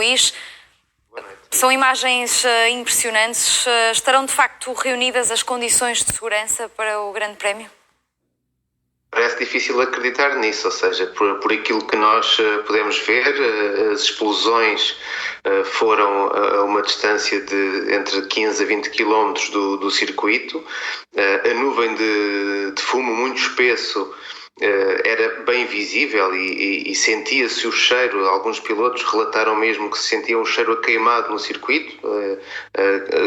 país. São imagens impressionantes. Estarão de facto reunidas as condições de segurança para o Grande Prémio? Parece difícil acreditar nisso, ou seja, por aquilo que nós podemos ver, as explosões foram a uma distância de entre 15 a 20 km do circuito, a nuvem de fumo muito espesso era bem visível e sentia-se o cheiro. Alguns pilotos relataram mesmo que se sentiam o cheiro a queimado no circuito,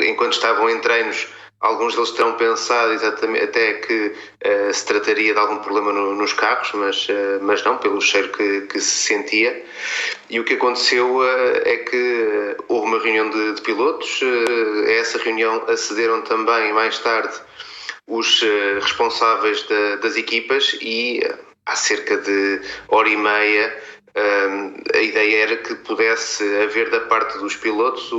enquanto estavam em treinos. Alguns deles terão pensado exatamente até que se trataria de algum problema nos carros, mas não, pelo cheiro que se sentia. E o que aconteceu é que houve uma reunião de pilotos. A essa reunião acederam também mais tarde os responsáveis das equipas e há cerca de hora e meia a ideia era que pudesse haver da parte dos pilotos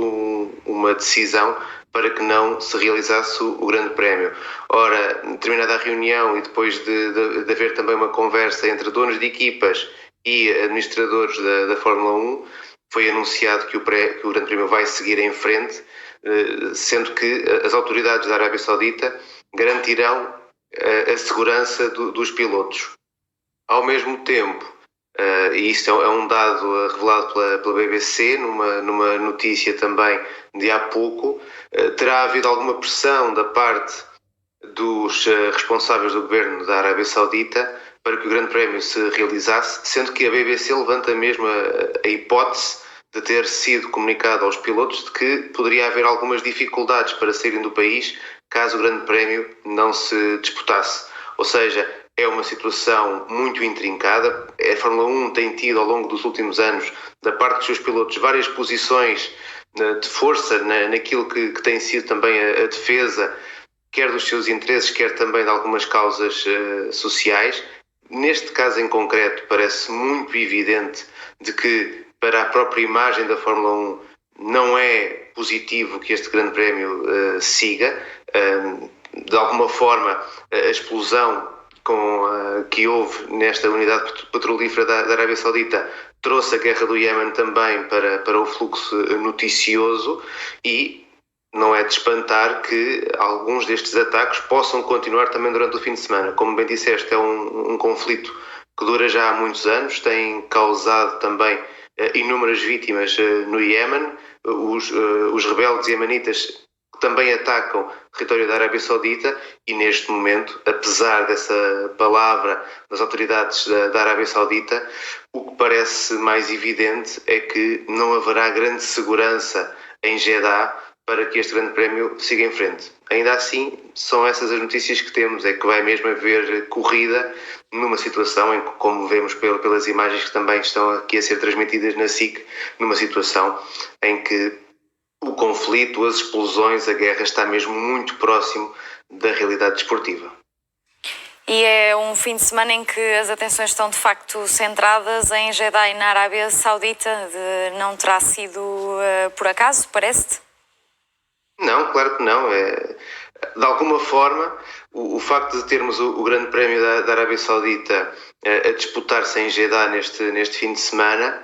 uma decisão para que não se realizasse o Grande Prémio. Ora, terminada a reunião e depois de haver também uma conversa entre donos de equipas e administradores da Fórmula 1, foi anunciado que o Grande Prémio vai seguir em frente, sendo que as autoridades da Arábia Saudita garantirão a segurança dos pilotos. Ao mesmo tempo, e isto é um dado revelado pela BBC, numa notícia também de há pouco, terá havido alguma pressão da parte dos responsáveis do governo da Arábia Saudita para que o Grande Prémio se realizasse, sendo que a BBC levanta mesmo a hipótese de ter sido comunicado aos pilotos de que poderia haver algumas dificuldades para saírem do país caso o Grande Prémio não se disputasse. Ou seja, é uma situação muito intrincada. A Fórmula 1 tem tido ao longo dos últimos anos, da parte dos seus pilotos, várias posições de força naquilo que tem sido também a defesa, quer dos seus interesses, quer também de algumas causas sociais. Neste caso em concreto, parece muito evidente de que para a própria imagem da Fórmula 1 não é positivo que este Grande Prémio siga. De alguma forma, a explosão que houve nesta unidade petrolífera da Arábia Saudita trouxe a guerra do Iémen também para o fluxo noticioso e não é de espantar que alguns destes ataques possam continuar também durante o fim de semana. Como bem disseste, é um conflito que dura já há muitos anos, tem causado também inúmeras vítimas no Iémen. Os rebeldes iemenitas também atacam o território da Arábia Saudita e neste momento, apesar dessa palavra das autoridades da Arábia Saudita, o que parece mais evidente é que não haverá grande segurança em Jeddah para que este Grande Prémio siga em frente. Ainda assim, são essas as notícias que temos, é que vai mesmo haver corrida numa situação em que, como vemos pelas imagens que também estão aqui a ser transmitidas na SIC, numa situação em que o conflito, as explosões, a guerra está mesmo muito próximo da realidade desportiva. E é um fim de semana em que as atenções estão de facto centradas em Jeddah e na Arábia Saudita. Não terá sido por acaso, parece-te? Não, claro que não. De alguma forma, o facto de termos o Grande Prémio da Arábia Saudita a disputar-se em Jeddah neste fim de semana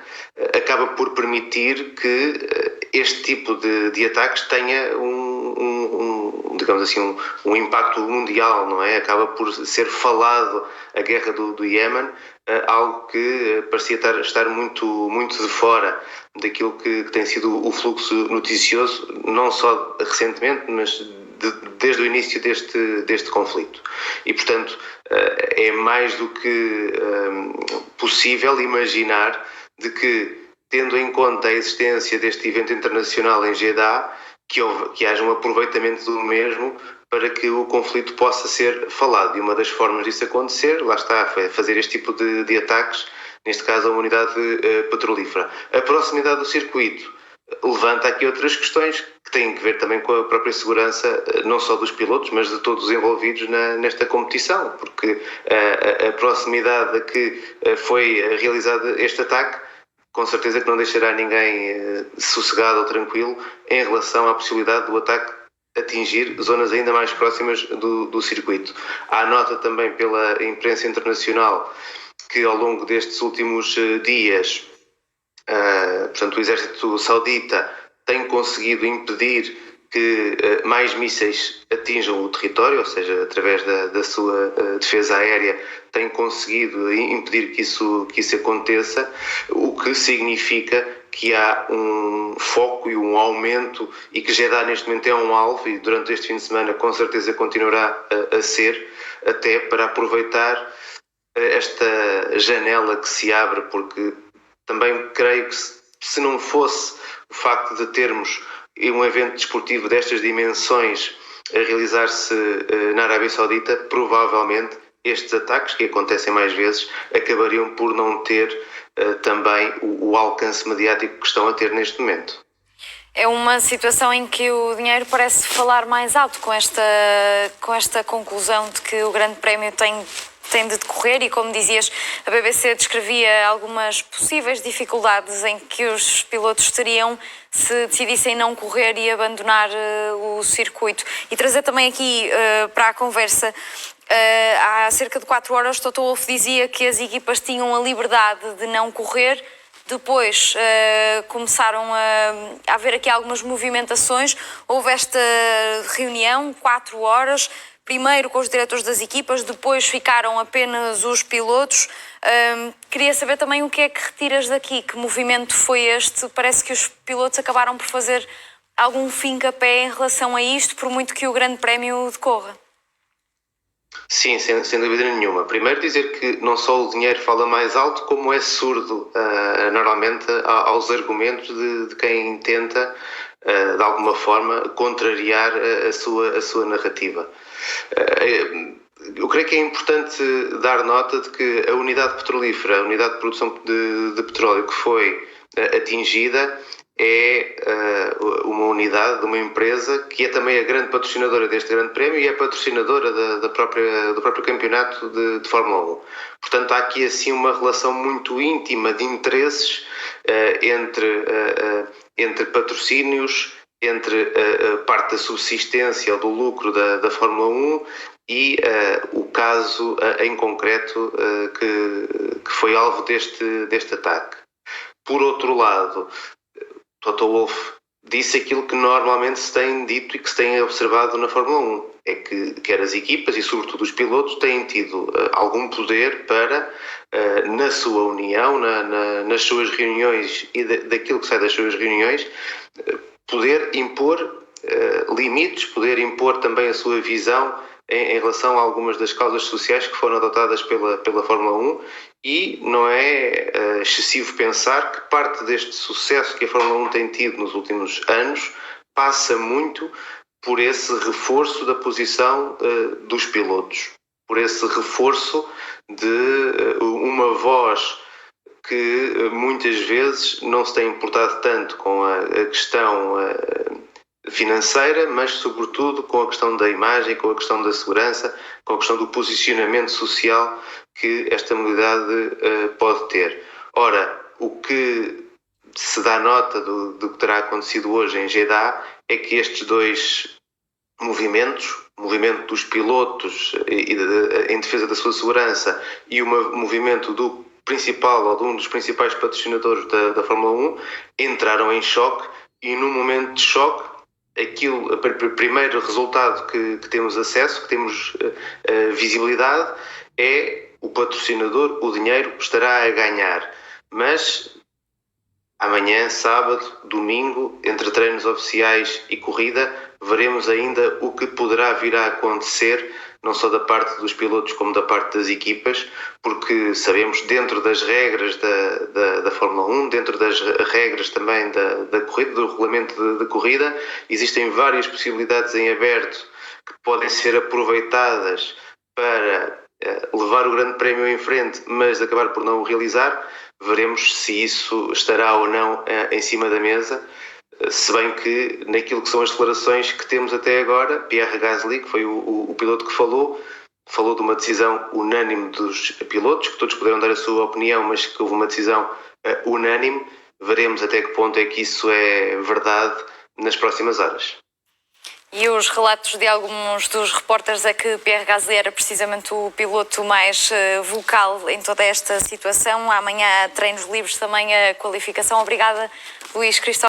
acaba por permitir que este tipo de ataques tenha digamos assim, um impacto mundial, não é? Acaba por ser falado a guerra do Iémen, algo que parecia estar muito, muito de fora daquilo que tem sido o fluxo noticioso, não só recentemente, mas desde o início deste conflito. E, portanto, é mais do que possível imaginar de que, tendo em conta a existência deste evento internacional em Jeddah, que haja um aproveitamento do mesmo para que o conflito possa ser falado. E uma das formas disso acontecer, lá está, fazer este tipo de ataques, neste caso a uma unidade petrolífera. A proximidade do circuito levanta aqui outras questões que têm que ver também com a própria segurança, não só dos pilotos, mas de todos os envolvidos nesta competição, porque a proximidade a que foi realizado este ataque com certeza que não deixará ninguém sossegado ou tranquilo em relação à possibilidade do ataque atingir zonas ainda mais próximas do circuito. Há nota também pela imprensa internacional que ao longo destes últimos dias Portanto, o exército saudita tem conseguido impedir que mais mísseis atinjam o território, ou seja, através da sua defesa aérea, tem conseguido impedir que isso aconteça, o que significa que há um foco e um aumento, e que Jeddah neste momento é um alvo, e durante este fim de semana com certeza continuará a ser, até para aproveitar esta janela que se abre, porque também creio que se não fosse o facto de termos um evento desportivo destas dimensões a realizar-se na Arábia Saudita, provavelmente estes ataques, que acontecem mais vezes, acabariam por não ter também o alcance mediático que estão a ter neste momento. É uma situação em que o dinheiro parece falar mais alto com esta conclusão de que o Grande Prémio tem de decorrer, e como dizias, a BBC descrevia algumas possíveis dificuldades em que os pilotos teriam se decidissem não correr e abandonar o circuito. E trazer também aqui para a conversa, há cerca de 4 horas Toto Wolff dizia que as equipas tinham a liberdade de não correr. Depois começaram a haver aqui algumas movimentações, houve esta reunião, 4 horas, primeiro com os diretores das equipas, depois ficaram apenas os pilotos. Queria saber também o que é que retiras daqui, que movimento foi este? Parece que os pilotos acabaram por fazer algum fim-capé em relação a isto, por muito que o Grande Prémio decorra. Sim, sem dúvida nenhuma. Primeiro dizer que não só o dinheiro fala mais alto, como é surdo normalmente aos argumentos de quem tenta, de alguma forma, contrariar a sua narrativa. Eu creio que é importante dar nota de que a unidade petrolífera, a unidade de produção de petróleo que foi atingida, é uma unidade de uma empresa que é também a grande patrocinadora deste Grande Prémio e é patrocinadora do próprio campeonato de Fórmula 1. Portanto, há aqui assim uma relação muito íntima de interesses entre patrocínios, entre a parte da subsistência ou do lucro da Fórmula 1 e o caso em concreto que foi alvo deste ataque. Por outro lado, Toto Wolff disse aquilo que normalmente se tem dito e que se tem observado na Fórmula 1, é que quer as equipas e sobretudo os pilotos têm tido algum poder para, na sua união, nas suas reuniões e daquilo que sai das suas reuniões, poder impor limites, poder impor também a sua visão em relação a algumas das causas sociais que foram adotadas pela Fórmula 1, e não é excessivo pensar que parte deste sucesso que a Fórmula 1 tem tido nos últimos anos passa muito por esse reforço da posição dos pilotos, por esse reforço de uma voz que muitas vezes não se tem importado tanto com a questão financeira, mas sobretudo com a questão da imagem, com a questão da segurança, com a questão do posicionamento social que esta modalidade pode ter. Ora, o que se dá nota do que terá acontecido hoje em Jeddah é que estes dois movimentos, o movimento dos pilotos em defesa da sua segurança e o movimento do principal ou de um dos principais patrocinadores da Fórmula 1, entraram em choque, e num momento de choque, o primeiro resultado que temos acesso, que temos visibilidade, é o patrocinador, o dinheiro estará a ganhar. Mas amanhã, sábado, domingo, entre treinos oficiais e corrida, veremos ainda o que poderá vir a acontecer, não só da parte dos pilotos como da parte das equipas, porque sabemos, dentro das regras da Fórmula 1, dentro das regras também da corrida, do regulamento de corrida, existem várias possibilidades em aberto que podem ser aproveitadas para levar o Grande Prémio em frente, mas acabar por não o realizar. Veremos se isso estará ou não em cima da mesa, se bem que naquilo que são as declarações que temos até agora, Pierre Gasly, que foi o piloto que falou de uma decisão unânime dos pilotos, que todos puderam dar a sua opinião, mas que houve uma decisão unânime. Veremos até que ponto é que isso é verdade nas próximas horas. E os relatos de alguns dos repórteres é que Pierre Gasly era precisamente o piloto mais vocal em toda esta situação. Amanhã treinos livres, também a qualificação. Obrigada, Luís Cristóvão.